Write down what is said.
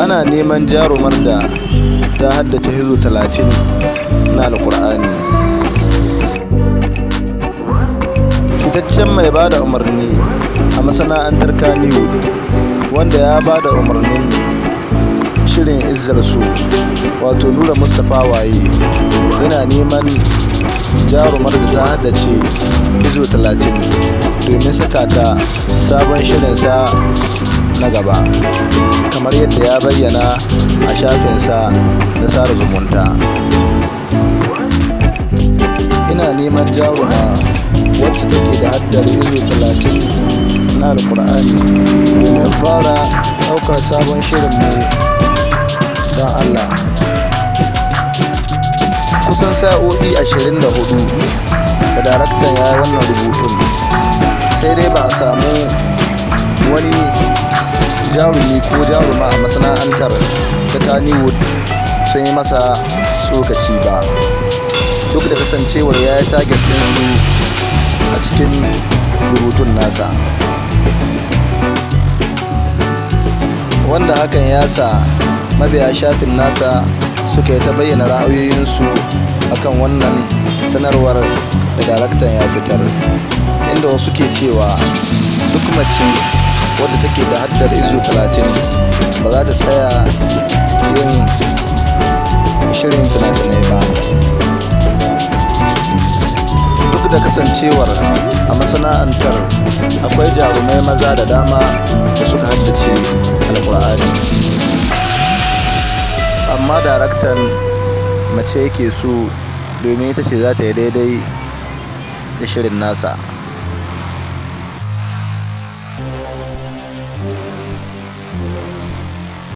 Ana neman jarumar da ta haddace hizo 30 na Alƙur'ani. Fitaccen mai ba da umarni a masana'antar Kannywood, wanda ya ba da umarnin shirin Izzar Su, wato Nura Mustapha Waye, yana neman jarumar da ta haddace hizo 30 domin saka ta sabon shirinsa na gaba, kamar yadda ya bayyana a shafinsa na sada zumunta. Ina neman jaruma wacce take da haddar hizo 30 na Alƙur'ani domin fara ɗaukar sabon shirinmu don Allah. Kusan sa'o'i 24 da daraktan ya yi wannan rubutun, sai dai ba a samu wani jarumi ko jaruma a masana'antar ta Kannywood sun yi masa tsokaci ba, duk da kasancewar ya yi target ɗinsu a cikin rubutun nasa, wanda hakan ya sa mabiya shafin nasa suka yi ta bayyana ra'ayoyinsu akan wannan sanarwar da daraktan ya fitar, inda wasu ke cewa duk mace wadda take da haddar hizo 30 ba za ta tsaya yin shirin fina-finai ba, duk da kasancewar a masana'antar akwai jarumai maza da dama da suka haddace Alƙur'ani, amma daraktan mace yake so domin ita ce za ta yi daidai da shirin nasa.